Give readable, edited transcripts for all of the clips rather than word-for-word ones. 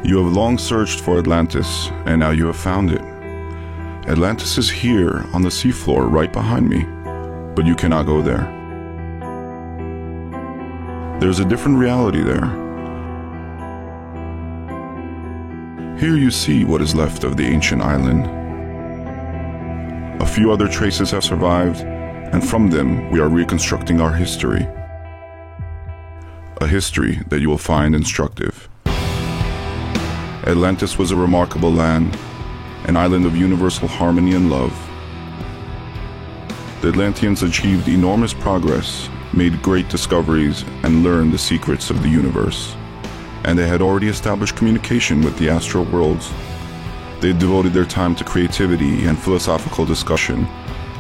You have long searched for Atlantis, and now you have found it. Atlantis is here on the seafloor right behind me, but you cannot go there. There's a different reality there. Here you see what is left of the ancient island. A few other traces have survived, and from them we are reconstructing our history. A history that you will find instructive. Atlantis was a remarkable land, an island of universal harmony and love. The Atlanteans achieved enormous progress, made great discoveries, and learned the secrets of the universe. And they had already established communication with the astral worlds. They devoted their time to creativity and philosophical discussion,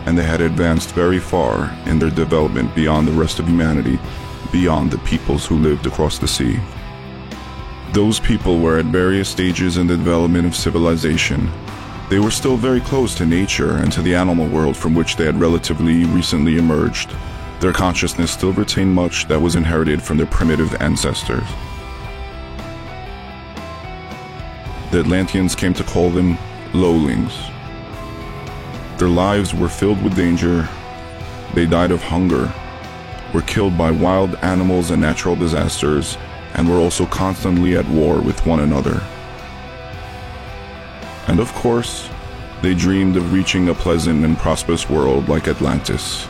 and they had advanced very far in their development beyond the rest of humanity, beyond the peoples who lived across the sea. Those people were at various stages in the development of civilization. They were still very close to nature and to the animal world from which they had relatively recently emerged. Their consciousness still retained much that was inherited from their primitive ancestors. The Atlanteans came to call them lowlings. Their lives were filled with danger. They died of hunger, were killed by wild animals and natural disasters, and were also constantly at war with one another. And of course, they dreamed of reaching a pleasant and prosperous world like Atlantis.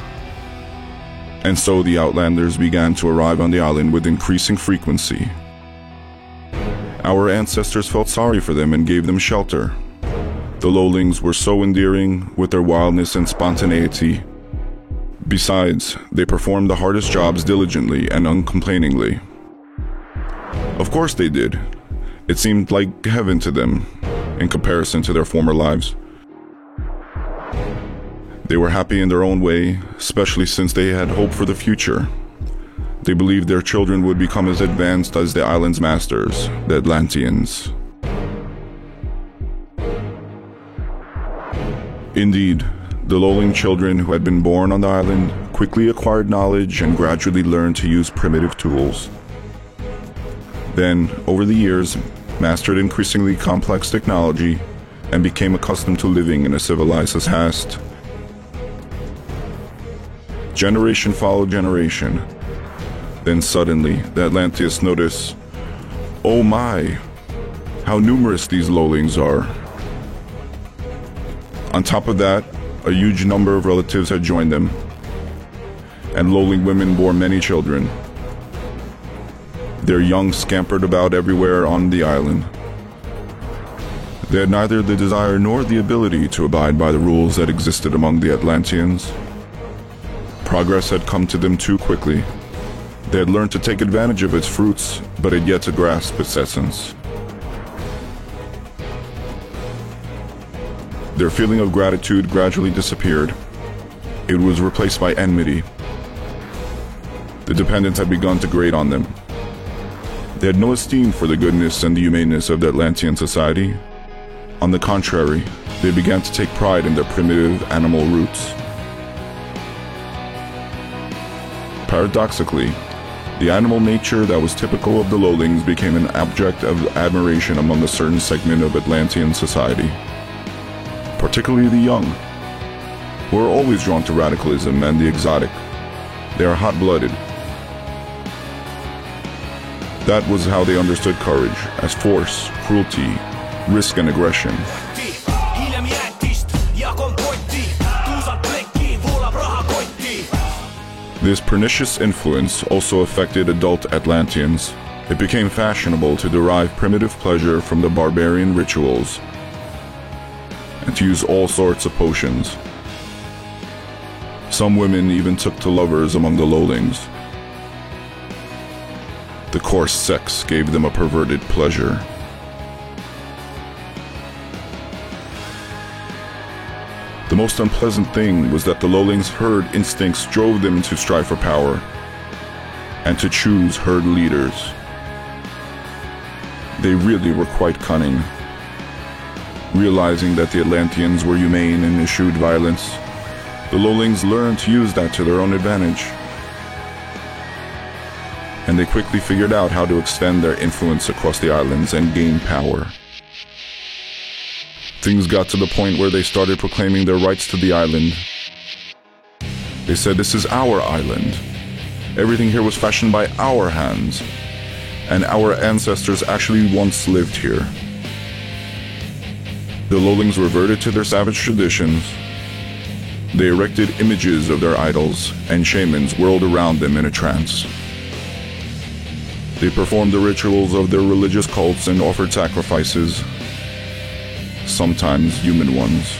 And so the Outlanders began to arrive on the island with increasing frequency. Our ancestors felt sorry for them and gave them shelter. The lowlings were so endearing with their wildness and spontaneity. Besides, they performed the hardest jobs diligently and uncomplainingly. Of course they did. It seemed like heaven to them, in comparison to their former lives. They were happy in their own way, especially since they had hope for the future. They believed their children would become as advanced as the island's masters, the Atlanteans. Indeed, the lowling children who had been born on the island quickly acquired knowledge and gradually learned to use primitive tools. Then, over the years, mastered increasingly complex technology and became accustomed to living in a civilized past. Generation followed generation. Then suddenly, the Atlanteans noticed, oh my, how numerous these lowlings are. On top of that, a huge number of relatives had joined them, and lowling women bore many children. Their young scampered about everywhere on the island. They had neither the desire nor the ability to abide by the rules that existed among the Atlanteans. Progress had come to them too quickly. They had learned to take advantage of its fruits, but had yet to grasp its essence. Their feeling of gratitude gradually disappeared. It was replaced by enmity. The dependents had begun to grate on them. They had no esteem for the goodness and the humaneness of the Atlantean society. On the contrary, they began to take pride in their primitive animal roots. Paradoxically, the animal nature that was typical of the lowlings became an object of admiration among a certain segment of Atlantean society, particularly the young, who are always drawn to radicalism and the exotic. They are hot-blooded. That was how they understood courage, as force, cruelty, risk, and aggression. This pernicious influence also affected adult Atlanteans. It became fashionable to derive primitive pleasure from the barbarian rituals and to use all sorts of potions. Some women even took to lovers among the lowlings. The coarse sex gave them a perverted pleasure. The most unpleasant thing was that the lowlings' herd instincts drove them to strive for power and to choose herd leaders. They really were quite cunning. Realizing that the Atlanteans were humane and eschewed violence, the lowlings learned to use that to their own advantage. and they quickly figured out how to extend their influence across the islands and gain power. Things got to the point where they started proclaiming their rights to the island. They said, "This is our island. Everything here was fashioned by our hands, and our ancestors actually once lived here." The Lowlings reverted to their savage traditions. They erected images of their idols, and shamans whirled around them in a trance. They performed the rituals of their religious cults and offered sacrifices, sometimes human ones.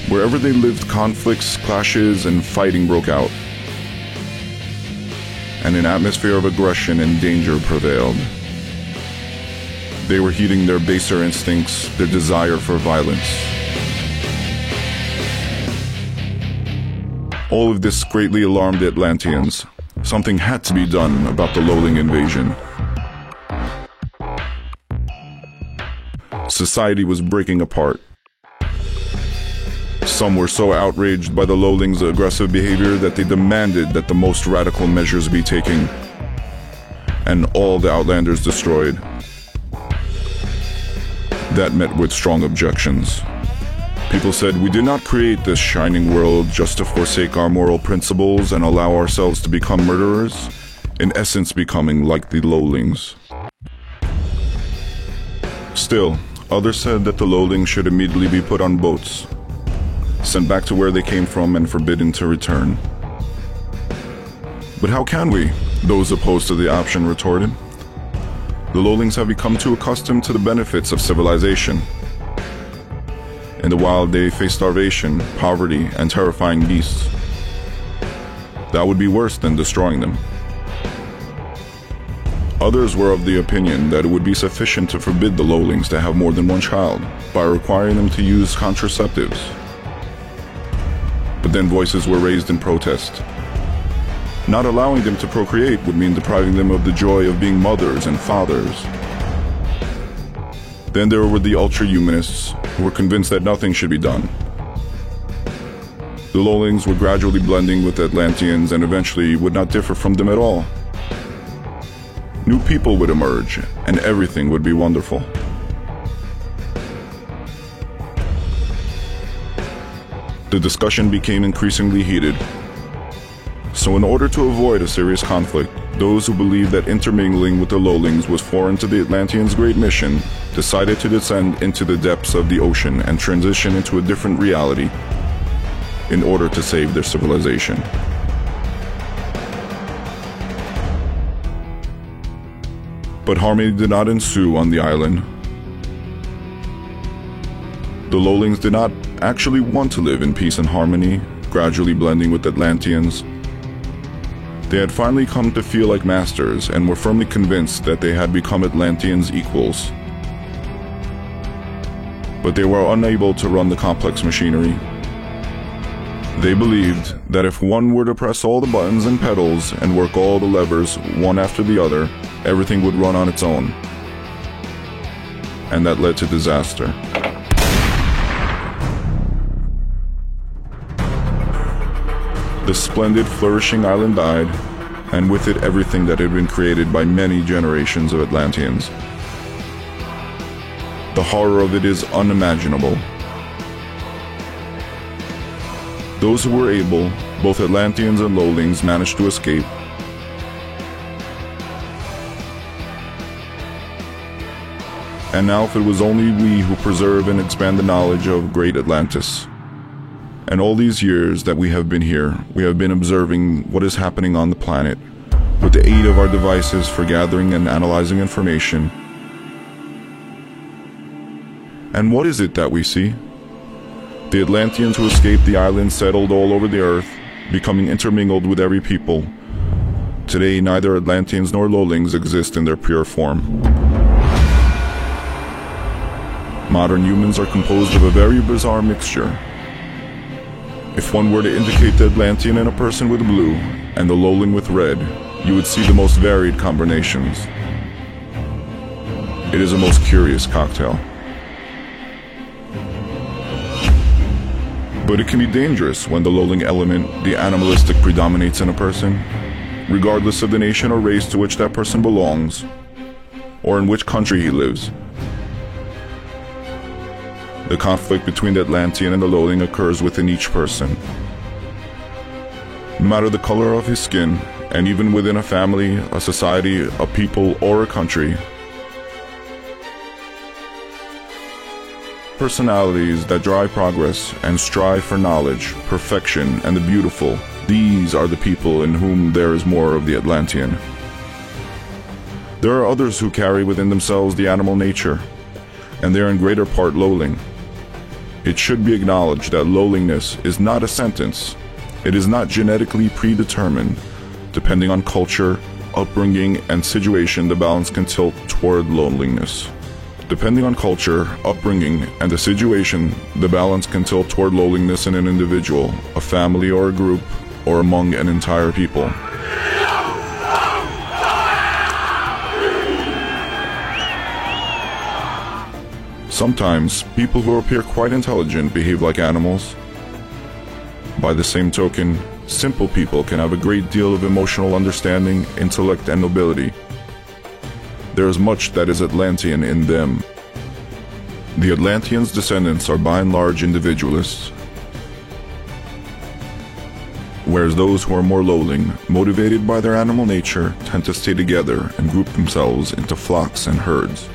Wherever they lived, conflicts, clashes, and fighting broke out, and an atmosphere of aggression and danger prevailed. They were heeding their baser instincts, their desire for violence. All of this greatly alarmed the Atlanteans. Something had to be done about the Lowling invasion. Society was breaking apart. Some were so outraged by the Lowlings' aggressive behavior that they demanded that the most radical measures be taken, and all the Outlanders destroyed. That met with strong objections. People said, "We did not create this shining world just to forsake our moral principles and allow ourselves to become murderers, in essence becoming like the Lowlings." Still, others said that the Lowlings should immediately be put on boats, sent back to where they came from and forbidden to return. "But how can we?" those opposed to the option retorted. "The Lowlings have become too accustomed to the benefits of civilization. In the wild, they face starvation, poverty, and terrifying beasts. That would be worse than destroying them." Others were of the opinion that it would be sufficient to forbid the Lowlings to have more than one child by requiring them to use contraceptives. But then voices were raised in protest. Not allowing them to procreate would mean depriving them of the joy of being mothers and fathers. Then there were the ultra-humanists, who were convinced that nothing should be done. The Lowlings were gradually blending with the Atlanteans and eventually would not differ from them at all. New people would emerge, and everything would be wonderful. The discussion became increasingly heated. So in order to avoid a serious conflict, those who believed that intermingling with the Lowlings was foreign to the Atlanteans' great mission decided to descend into the depths of the ocean and transition into a different reality in order to save their civilization. But harmony did not ensue on the island. The Lowlings did not actually want to live in peace and harmony, gradually blending with Atlanteans. They had finally come to feel like masters and were firmly convinced that they had become Atlanteans' equals. But they were unable to run the complex machinery. They believed that if one were to press all the buttons and pedals and work all the levers one after the other, everything would run on its own. And that led to disaster. The splendid, flourishing island died, and with it everything that had been created by many generations of Atlanteans. The horror of it is unimaginable. Those who were able, both Atlanteans and Lowlings, managed to escape. And now if it was only we who preserve and expand the knowledge of great Atlantis. And all these years that we have been here, we have been observing what is happening on the planet, with the aid of our devices for gathering and analyzing information. And what is it that we see? The Atlanteans who escaped the island settled all over the earth, becoming intermingled with every people. Today, neither Atlanteans nor Lowlings exist in their pure form. Modern humans are composed of a very bizarre mixture. If one were to indicate the Atlantean in a person with blue and the Lowling with red, you would see the most varied combinations. It is a most curious cocktail. But it can be dangerous when the lowling element, the animalistic, predominates in a person, regardless of the nation or race to which that person belongs, or in which country he lives. The conflict between the Atlantean and the lowling occurs within each person. No matter the color of his skin, and even within a family, a society, a people, or a country, personalities that drive progress and strive for knowledge, perfection, and the beautiful, these are the people in whom there is more of the Atlantean. There are others who carry within themselves the animal nature, and they are in greater part lowling. It should be acknowledged that lowlingness is not a sentence. It is not genetically predetermined. Depending on culture, upbringing, and situation, the balance can tilt toward loneliness. Depending on culture, upbringing, and the situation, the balance can tilt toward lowliness in an individual, a family or a group, or among an entire people. Sometimes, people who appear quite intelligent behave like animals. By the same token, simple people can have a great deal of emotional understanding, intellect, and nobility. There is much that is Atlantean in them. The Atlanteans' descendants are by and large individualists, whereas those who are more lowling, motivated by their animal nature, tend to stay together and group themselves into flocks and herds.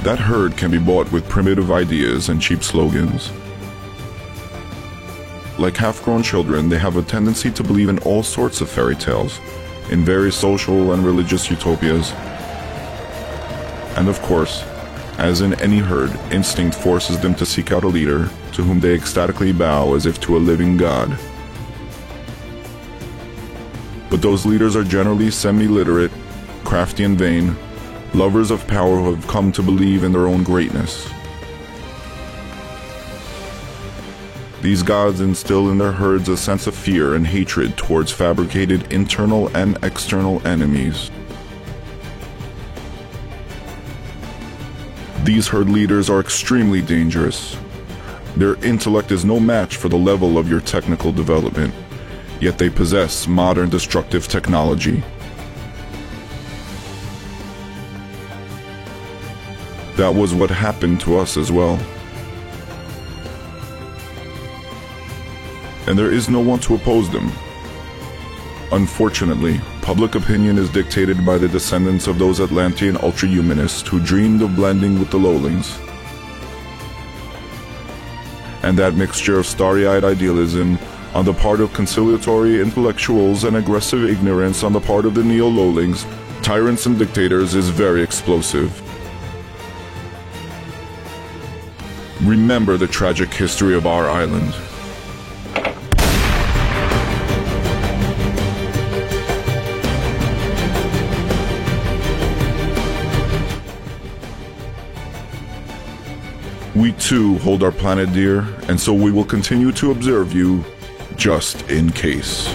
That herd can be bought with primitive ideas and cheap slogans. Like half-grown children, they have a tendency to believe in all sorts of fairy tales, in various social and religious utopias. And of course, as in any herd, instinct forces them to seek out a leader to whom they ecstatically bow as if to a living god. But those leaders are generally semi-literate, crafty and vain, lovers of power who have come to believe in their own greatness. These gods instill in their herds a sense of fear and hatred towards fabricated internal and external enemies. These herd leaders are extremely dangerous. Their intellect is no match for the level of your technical development, yet they possess modern destructive technology. That was what happened to us as well. And there is no one to oppose them. Unfortunately, public opinion is dictated by the descendants of those Atlantean ultra-humanists who dreamed of blending with the lowlings. And that mixture of starry-eyed idealism on the part of conciliatory intellectuals and aggressive ignorance on the part of the neo-lowlings, tyrants and dictators, is very explosive. Remember the tragic history of our island. We too hold our planet dear, and so we will continue to observe you, just in case.